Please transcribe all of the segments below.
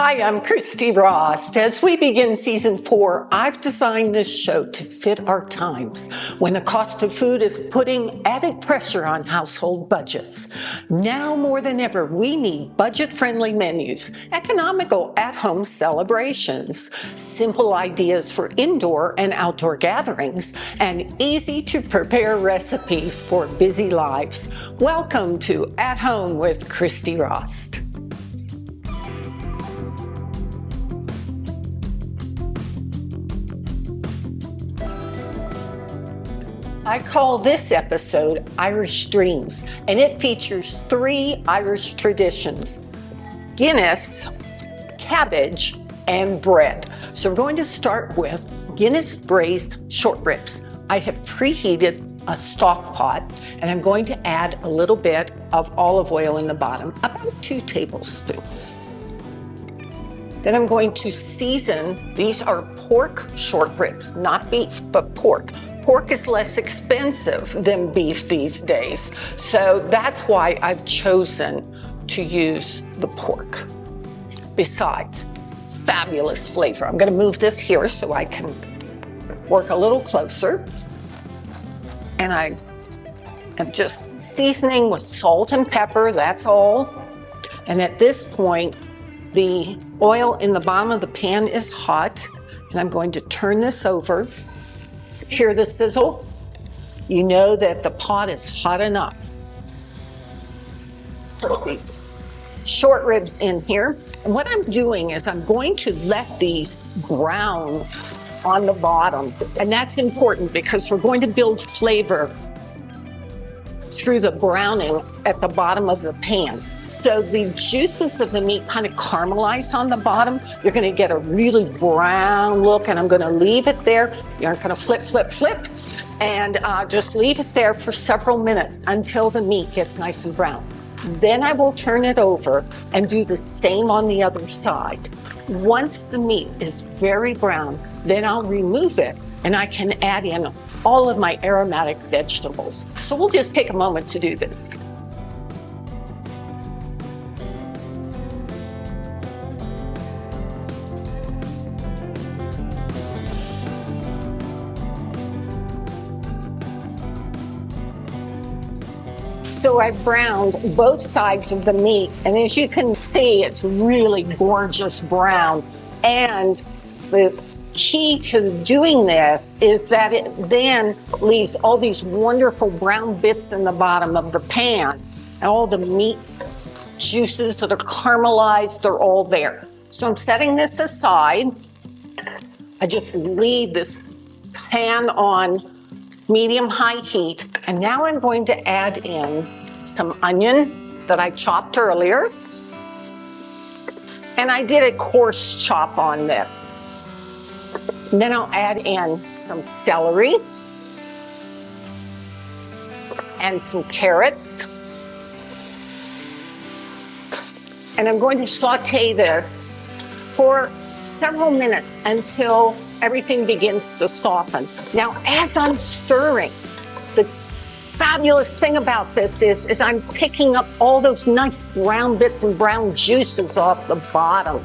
Hi, I'm Christy Rost. As we begin season 4, I've designed this show to fit our times when the cost of food is putting added pressure on household budgets. Now more than ever, we need budget-friendly menus, economical at-home celebrations, simple ideas for indoor and outdoor gatherings, and easy-to-prepare recipes for busy lives. Welcome to At Home with Christy Rost. I call this episode Irish Dreams, and it features 3 Irish traditions: Guinness, cabbage, and bread. So we're going to start with Guinness-Braised Short Ribs. I have preheated a stock pot, and I'm going to add a little bit of olive oil in the bottom, about 2 tablespoons. Then I'm going to season. These are pork short ribs, not beef, but pork. Pork is less expensive than beef these days, so that's why I've chosen to use the pork. Besides, fabulous flavor. I'm going to move this here so I can work a little closer. And I am just seasoning with salt and pepper, that's all. And at this point, the oil in the bottom of the pan is hot, and I'm going to turn this over. Hear the sizzle? You know that the pot is hot enough. Put these short ribs in here. And what I'm doing is I'm going to let these brown on the bottom. And that's important because we're going to build flavor through the browning at the bottom of the pan. So the juices of the meat kind of caramelize on the bottom. You're going to get a really brown look, and I'm going to leave it there. You aren't going to flip, and just leave it there for several minutes until the meat gets nice and brown. Then I will turn it over and do the same on the other side. Once the meat is very brown, then I'll remove it, and I can add in all of my aromatic vegetables. So we'll just take a moment to do this. So I've browned both sides of the meat, and as you can see, it's really gorgeous brown. And the key to doing this is that it then leaves all these wonderful brown bits in the bottom of the pan, and all the meat juices that are caramelized, they're all there. So I'm setting this aside. I just leave this pan on medium-high heat, and now I'm going to add in some onion that I chopped earlier, and I did a coarse chop on this. And then I'll add in some celery and some carrots, and I'm going to saute this for several minutes until everything begins to soften. Now, as I'm stirring, the fabulous thing about this is I'm picking up all those nice brown bits and brown juices off the bottom,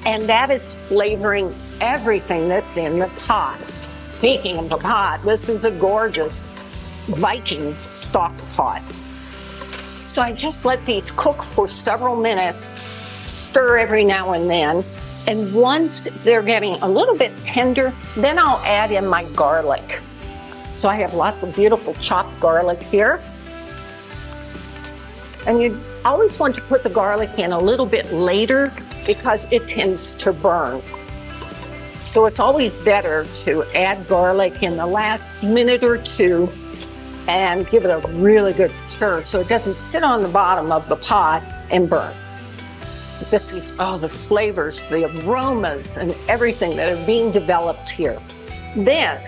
and that is flavoring everything that's in the pot. Speaking of the pot, this is a gorgeous Viking stock pot. So I just let these cook for several minutes, stir every now and then. And once they're getting a little bit tender, then I'll add in my garlic. So I have lots of beautiful chopped garlic here. And you always want to put the garlic in a little bit later because it tends to burn. So it's always better to add garlic in the last minute or 2 and give it a really good stir so it doesn't sit on the bottom of the pot and burn. This is all the flavors, the aromas, and everything that are being developed here. Then,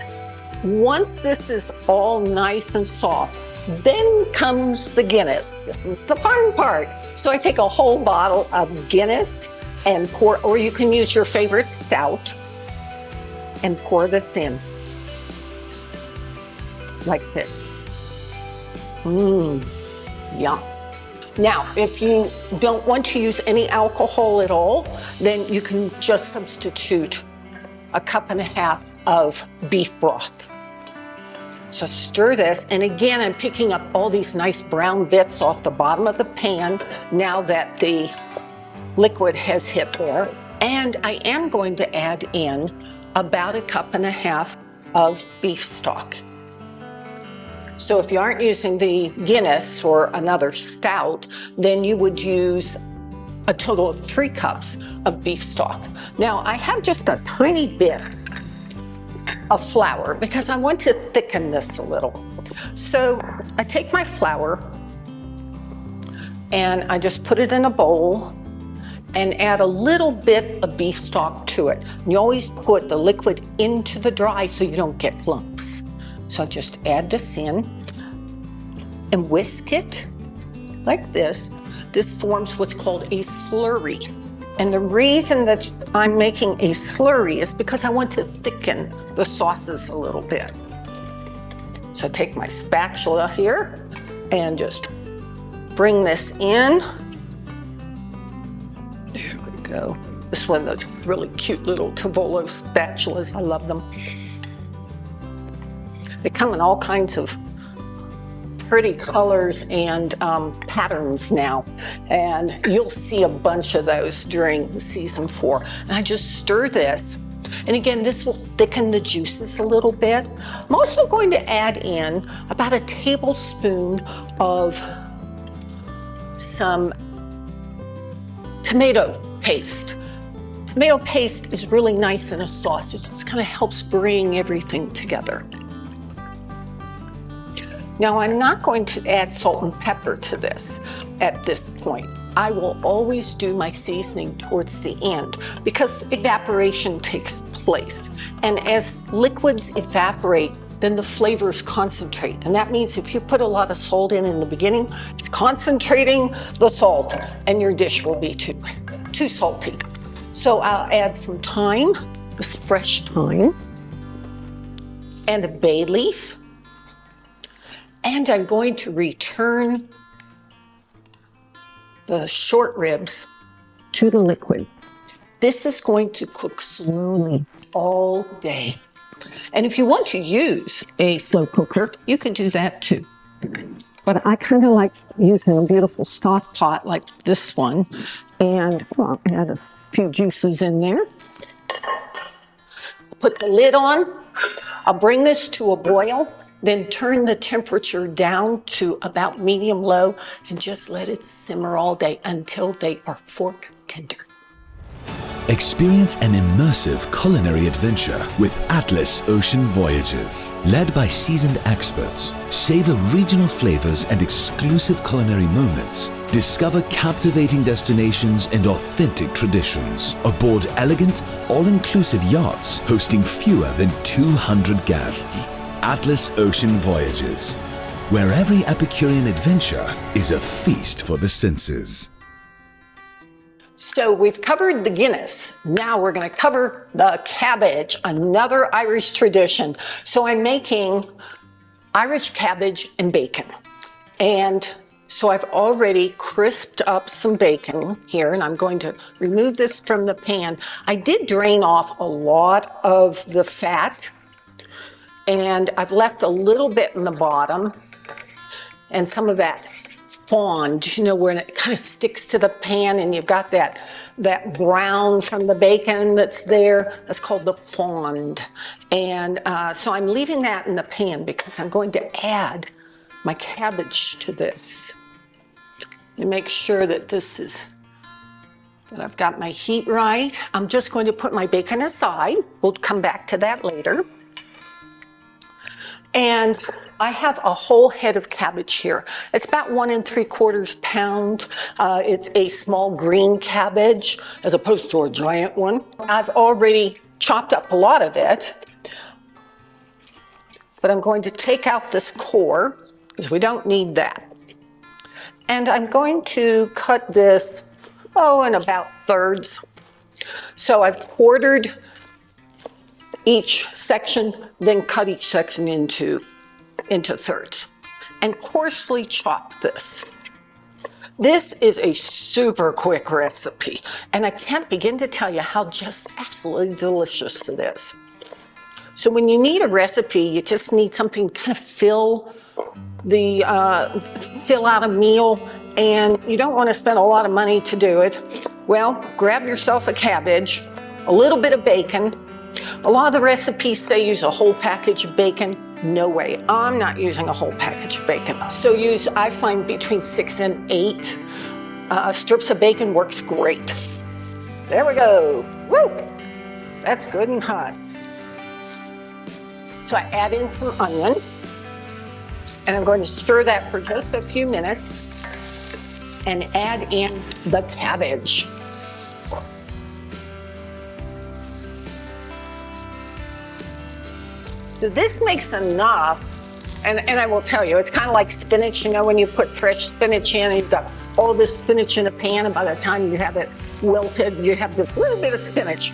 once this is all nice and soft, then comes the Guinness. This is the fun part. So I take a whole bottle of Guinness and pour, or you can use your favorite stout, and pour this in like this. Yum. Now, if you don't want to use any alcohol at all, then you can just substitute 1.5 cups of beef broth. So stir this, and again, I'm picking up all these nice brown bits off the bottom of the pan now that the liquid has hit there. And I am going to add in about 1.5 cups of beef stock. So if you aren't using the Guinness or another stout, then you would use a total of 3 cups of beef stock. Now, I have just a tiny bit of flour because I want to thicken this a little. So I take my flour and I just put it in a bowl and add a little bit of beef stock to it. You always put the liquid into the dry so you don't get lumps. So I just add this in and whisk it like this. This forms what's called a slurry. And the reason that I'm making a slurry is because I want to thicken the sauces a little bit. So I take my spatula here and just bring this in. There we go. This is one of those really cute little Tavolo spatulas. I love them. They come in all kinds of pretty colors and patterns now, and you'll see a bunch of those during season 4. And I just stir this, and again, this will thicken the juices a little bit. I'm also going to add in about 1 tablespoon of some tomato paste. Tomato paste is really nice in a sauce. It just kind of helps bring everything together. Now, I'm not going to add salt and pepper to this at this point. I will always do my seasoning towards the end because evaporation takes place. And as liquids evaporate, then the flavors concentrate. And that means if you put a lot of salt in the beginning, it's concentrating the salt and your dish will be too salty. So I'll add some thyme, this fresh thyme, and a bay leaf. And I'm going to return the short ribs to the liquid. This is going to cook slowly all day. And if you want to use a slow cooker, you can do that too. But I kind of like using a beautiful stock pot like this one. And I'll add a few juices in there. Put the lid on. I'll bring this to a boil. Then turn the temperature down to about medium-low and just let it simmer all day until they are fork tender. Experience an immersive culinary adventure with Atlas Ocean Voyages. Led by seasoned experts, savor regional flavors and exclusive culinary moments. Discover captivating destinations and authentic traditions aboard elegant, all-inclusive yachts hosting fewer than 200 guests. Atlas Ocean Voyages, where every Epicurean adventure is a feast for the senses. So we've covered the Guinness. Now we're going to cover the cabbage, another Irish tradition. So I'm making Irish cabbage and bacon. And so I've already crisped up some bacon here, and I'm going to remove this from the pan. I did drain off a lot of the fat, and I've left a little bit in the bottom, and some of that fond, you know, where it kind of sticks to the pan and you've got that brown from the bacon that's there. That's called the fond. And so I'm leaving that in the pan because I'm going to add my cabbage to this. And make sure that that I've got my heat right. I'm just going to put my bacon aside. We'll come back to that later. And I have a whole head of cabbage here. It's about 1 3/4 pounds. It's a small green cabbage as opposed to a giant one. I've already chopped up a lot of it, but I'm going to take out this core because we don't need that. And I'm going to cut this, in about thirds. So I've quartered each section, then cut each section into thirds and coarsely chop this. This is a super quick recipe, and I can't begin to tell you how just absolutely delicious it is. So when you need a recipe, you just need something to kind of fill out a meal, and you don't want to spend a lot of money to do it. Well, grab yourself a cabbage, a little bit of bacon. A lot of the recipes, they use a whole package of bacon. No way, I'm not using a whole package of bacon. So use, I find, between 6 and 8 strips of bacon works great. There we go. Woo! That's good and hot. So I add in some onion, and I'm going to stir that for just a few minutes and add in the cabbage. So this makes enough, and I will tell you, it's kind of like spinach, you know, when you put fresh spinach in and you've got all this spinach in a pan, and by the time you have it wilted, you have this little bit of spinach.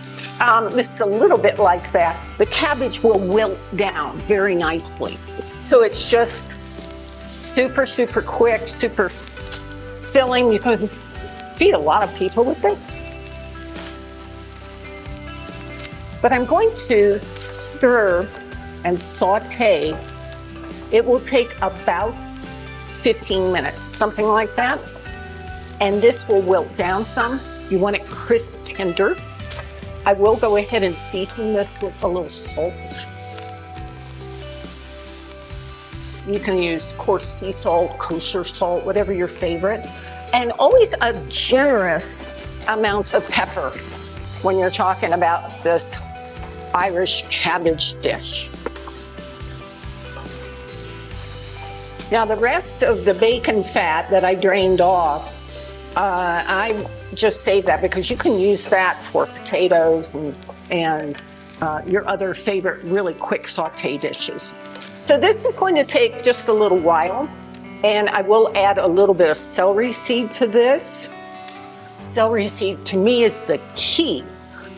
This is a little bit like that. The cabbage will wilt down very nicely. So it's just super, super quick, super filling. You can feed a lot of people with this. But I'm going to stir and saute. It will take about 15 minutes, something like that. And this will wilt down some. You want it crisp tender. I will go ahead and season this with a little salt. You can use coarse sea salt, kosher salt, whatever your favorite. And always a generous amount of pepper when you're talking about this Irish cabbage dish. Now the rest of the bacon fat that I drained off, I just saved that because you can use that for potatoes and your other favorite really quick saute dishes. So this is going to take just a little while, and I will add a little bit of celery seed to this. Celery seed to me is the key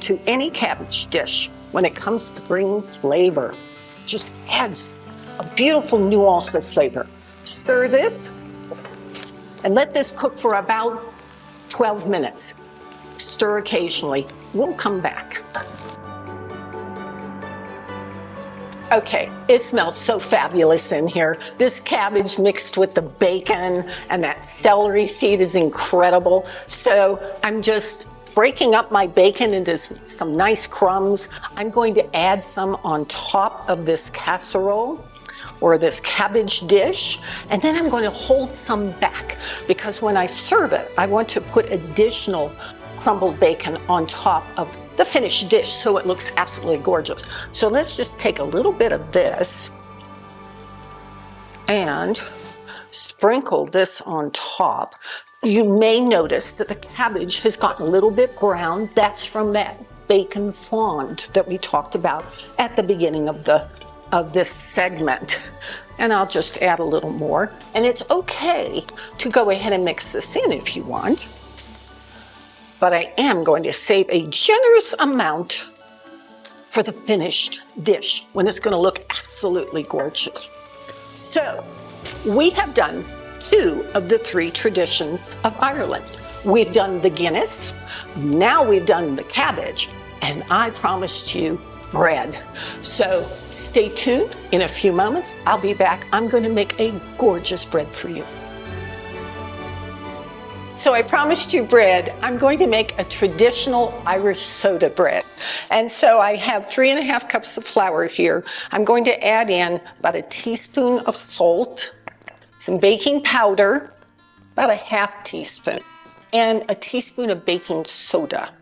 to any cabbage dish when it comes to bringing flavor. It just adds a beautiful nuance of flavor. Stir this and let this cook for about 12 minutes. Stir occasionally. We'll come back. Okay, it smells so fabulous in here. This cabbage mixed with the bacon and that celery seed is incredible. So I'm just breaking up my bacon into some nice crumbs. I'm going to add some on top of this casserole or this cabbage dish, and then I'm going to hold some back because when I serve it, I want to put additional crumbled bacon on top of the finished dish so it looks absolutely gorgeous. So let's just take a little bit of this and sprinkle this on top. You may notice that the cabbage has gotten a little bit brown. That's from that bacon fond that we talked about at the beginning of this segment. And I'll just add a little more. And it's okay to go ahead and mix this in if you want. But I am going to save a generous amount for the finished dish when it's going to look absolutely gorgeous. So we have done 2 of the 3 traditions of Ireland. We've done the Guinness, now we've done the cabbage, and I promised you bread. So stay tuned. In a few moments, I'll be back. I'm going to make a gorgeous bread for you. So I promised you bread. I'm going to make a traditional Irish soda bread. And so I have 3.5 cups of flour here. I'm going to add in about a teaspoon of salt, some baking powder, about a ½ teaspoon, and a teaspoon of baking soda.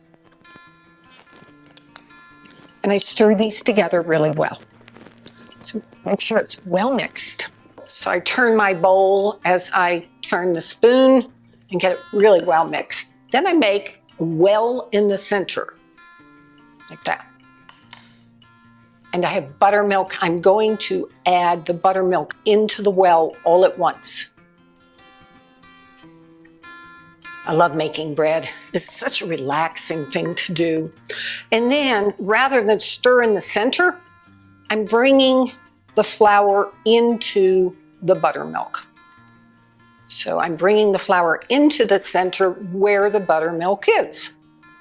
And I stir these together really well. So make sure it's well mixed. So I turn my bowl as I turn the spoon and get it really well mixed. Then I make a well in the center, like that. And I have buttermilk. I'm going to add the buttermilk into the well all at once. I love making bread. It's such a relaxing thing to do. And then, rather than stir in the center, I'm bringing the flour into the buttermilk. So I'm bringing the flour into the center where the buttermilk is.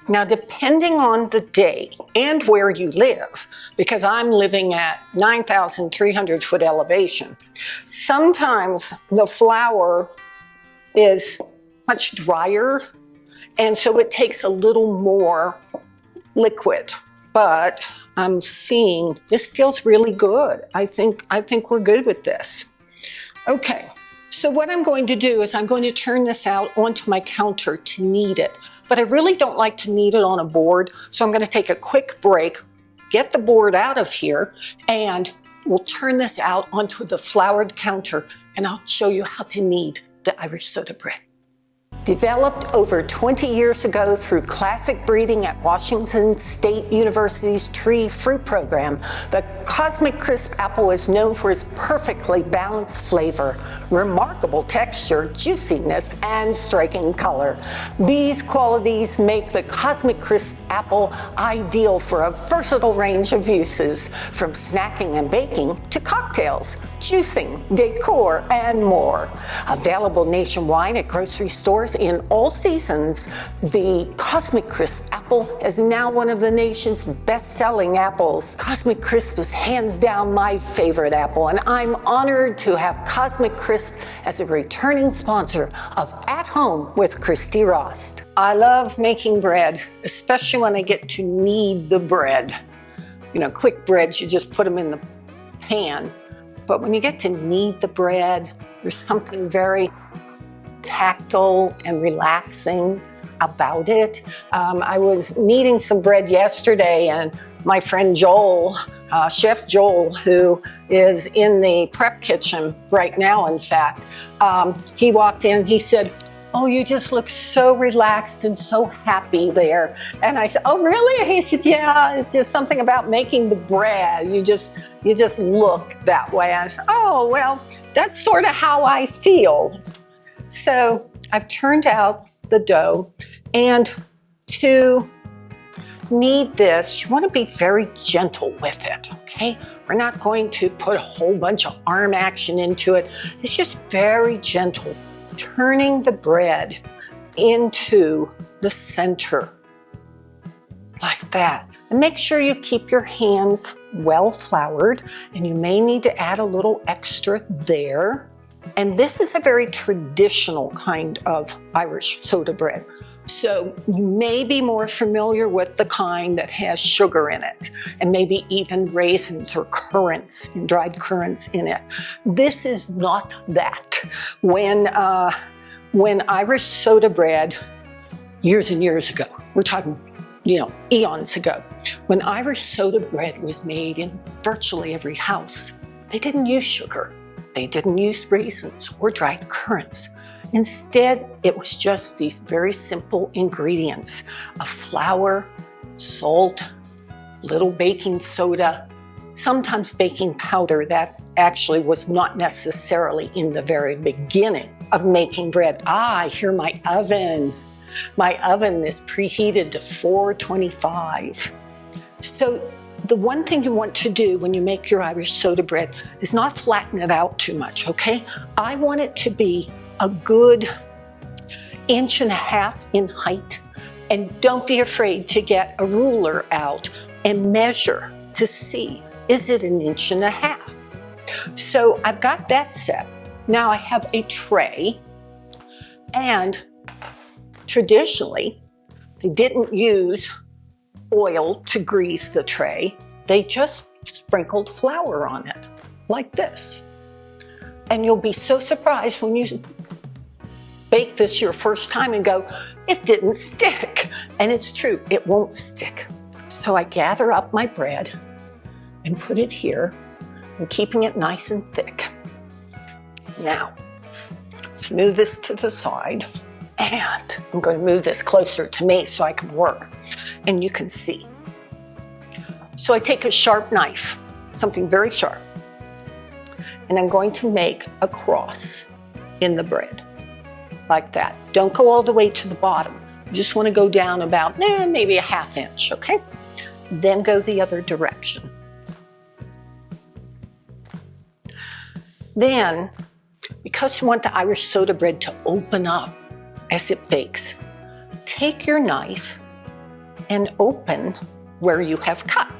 Now, depending on the day and where you live, because I'm living at 9,300 foot elevation, sometimes the flour is much drier, and so it takes a little more liquid. But I'm seeing this feels really good. I think we're good with this. Okay, so what I'm going to do is I'm going to turn this out onto my counter to knead it. But I really don't like to knead it on a board, so I'm going to take a quick break, get the board out of here, and we'll turn this out onto the floured counter, and I'll show you how to knead the Irish soda bread. Developed over 20 years ago through classic breeding at Washington State University's tree fruit program, the Cosmic Crisp apple is known for its perfectly balanced flavor, remarkable texture, juiciness, and striking color. These qualities make the Cosmic Crisp apple ideal for a versatile range of uses, from snacking and baking to cocktails, juicing, decor, and more. Available nationwide at grocery stores in all seasons, the Cosmic Crisp apple is now one of the nation's best-selling apples. Cosmic Crisp is hands down my favorite apple, and I'm honored to have Cosmic Crisp as a returning sponsor of At Home with Christy Rost. I love making bread, especially when I get to knead the bread. You know, quick breads, you just put them in the pan. But when you get to knead the bread, there's something very tactile and relaxing about it. I was kneading some bread yesterday, and my friend Joel, Chef Joel, who is in the prep kitchen right now, in fact, he walked in, he said, "Oh, you just look so relaxed and so happy there." And I said, "Oh, really?" He said, "Yeah, it's just something about making the bread. You just look that way." I said, "Oh, well, that's sort of how I feel." So I've turned out the dough, and to knead this, you want to be very gentle with it, okay? We're not going to put a whole bunch of arm action into it. It's just very gentle, turning the bread into the center like that. And make sure you keep your hands well floured, and you may need to add a little extra there. And this is a very traditional kind of Irish soda bread. So you may be more familiar with the kind that has sugar in it, and maybe even raisins or currants, dried currants in it. This is not that. When Irish soda bread, years and years ago, we're talking, eons ago, when Irish soda bread was made in virtually every house, they didn't use sugar. They didn't use raisins or dried currants. Instead, it was just these very simple ingredients of flour, salt, little baking soda, sometimes baking powder. That actually was not necessarily in the very beginning of making bread. I hear my oven. My oven is preheated to 425. So the one thing you want to do when you make your Irish soda bread is not flatten it out too much, okay? I want it to be a good 1.5 inches in height. And don't be afraid to get a ruler out and measure to see, is it 1.5 inches? So I've got that set. Now I have a tray, and traditionally, they didn't use oil to grease the tray. They just sprinkled flour on it, like this. And you'll be so surprised when you bake this your first time and go, it didn't stick. And it's true, it won't stick. So I gather up my bread and put it here, and keeping it nice and thick. Now, let's move this to the side. And I'm going to move this closer to me so I can work. And you can see. So I take a sharp knife, something very sharp, and I'm going to make a cross in the bread, like that. Don't go all the way to the bottom. You just want to go down about maybe 1/2 inch, okay? Then go the other direction. Then because you want the Irish soda bread to open up as it bakes, take your knife and open where you have cut,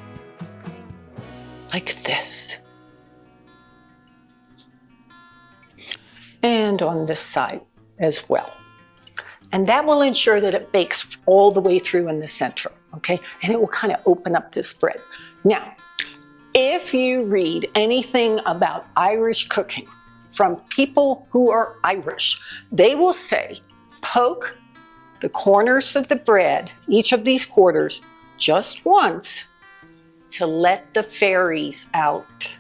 like this. And on this side as well. And that will ensure that it bakes all the way through in the center, okay? And it will kind of open up this bread. Now, if you read anything about Irish cooking from people who are Irish, they will say, poke the corners of the bread, each of these quarters, just once to let the fairies out.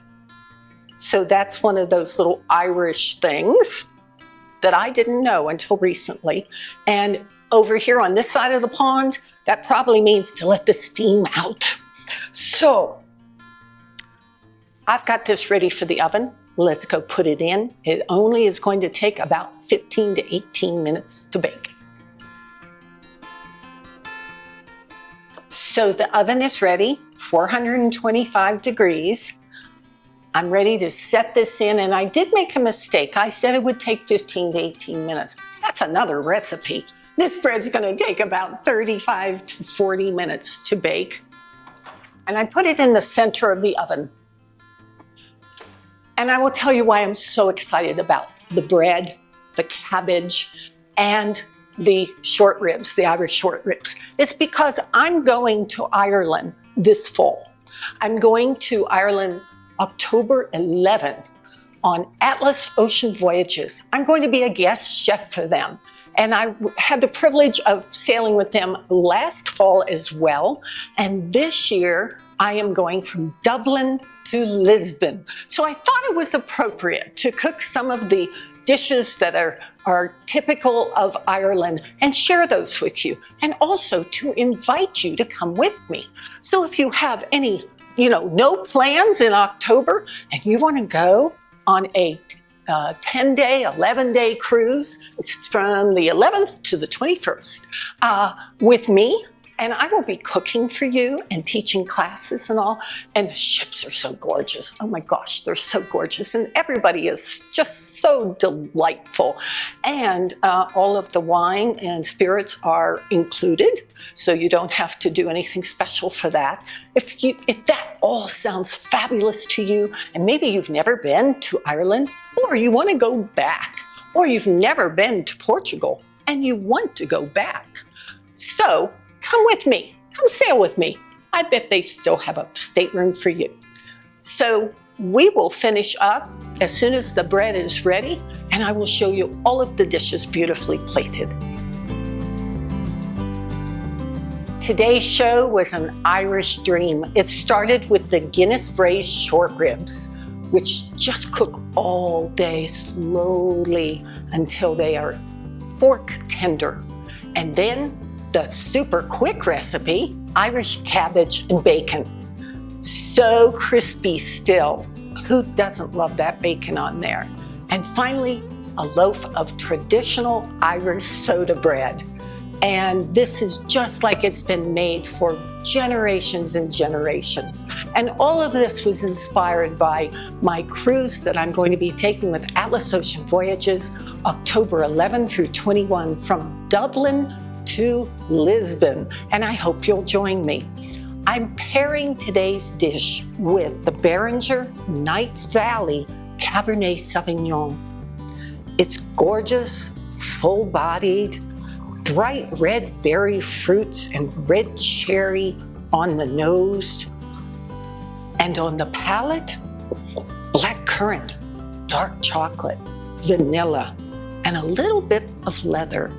So that's one of those little Irish things that I didn't know until recently. And over here on this side of the pond, that probably means to let the steam out. So I've got this ready for the oven. Let's go put it in. It only is going to take about 15 to 18 minutes to bake. So the oven is ready, 425 degrees. I'm ready to set this in, and I did make a mistake. I said it would take 15 to 18 minutes. That's another recipe. This bread's gonna take about 35 to 40 minutes to bake. And I put it in the center of the oven. And I will tell you why I'm so excited about the bread, the cabbage, and the short ribs, the Irish short ribs. It's because I'm going to Ireland this fall. I'm going to Ireland October 11th on Atlas Ocean Voyages. I'm going to be a guest chef for them. And I had the privilege of sailing with them last fall as well. And this year, I am going from Dublin to Lisbon. So I thought it was appropriate to cook some of the dishes that are typical of Ireland and share those with you. And also to invite you to come with me. So if you have any, no plans in October and you want to go on a 10-day, 11-day cruise. It's from the 11th to the 21st with me. And I will be cooking for you and teaching classes and all. And the ships are so gorgeous. Oh my gosh, they're so gorgeous. And everybody is just so delightful. And all of the wine and spirits are included. So you don't have to do anything special for that. If that all sounds fabulous to you, and maybe you've never been to Ireland, or you want to go back, or you've never been to Portugal and you want to go back. So come with me, come sail with me. I bet they still have a stateroom for you. So we will finish up as soon as the bread is ready, and I will show you all of the dishes beautifully plated. Today's show was an Irish dream. It started with the Guinness-Braised Short Ribs, which just cook all day slowly until they are fork tender. And then the super quick recipe, Irish cabbage and bacon. So crispy still. Who doesn't love that bacon on there? And finally, a loaf of traditional Irish soda bread. And this is just like it's been made for generations and generations. And all of this was inspired by my cruise that I'm going to be taking with Atlas Ocean Voyages, October 11 through 21 from Dublin to Lisbon. And I hope you'll join me. I'm pairing today's dish with the Beringer Knights Valley Cabernet Sauvignon. It's gorgeous, full-bodied, bright red berry fruits and red cherry on the nose. And on the palate, black currant, dark chocolate, vanilla, and a little bit of leather.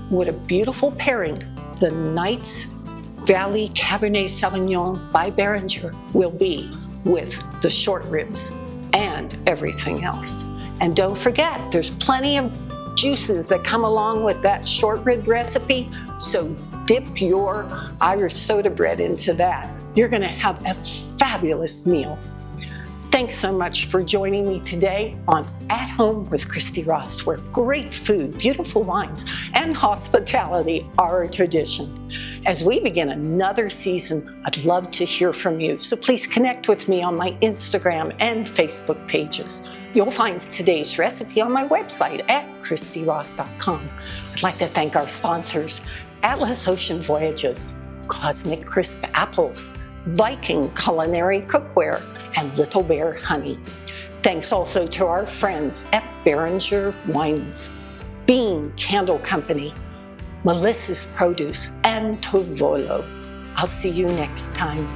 What a beautiful pairing the Knights Valley Cabernet Sauvignon by Beringer will be with the short ribs and everything else. And don't forget, there's plenty of juices that come along with that short rib recipe, so dip your Irish soda bread into that. You're gonna have a fabulous meal. Thanks so much for joining me today on At Home with Christy Rost, where great food, beautiful wines, and hospitality are a tradition. As we begin another season, I'd love to hear from you, so please connect with me on my Instagram and Facebook pages. You'll find today's recipe on my website at christyrost.com. I'd like to thank our sponsors, Atlas Ocean Voyages, Cosmic Crisp Apples, Viking Culinary Cookware, and Little Bear Honey. Thanks also to our friends at Behringer Wines, Bean Candle Company, Melissa's Produce, and Tovolo. I'll see you next time.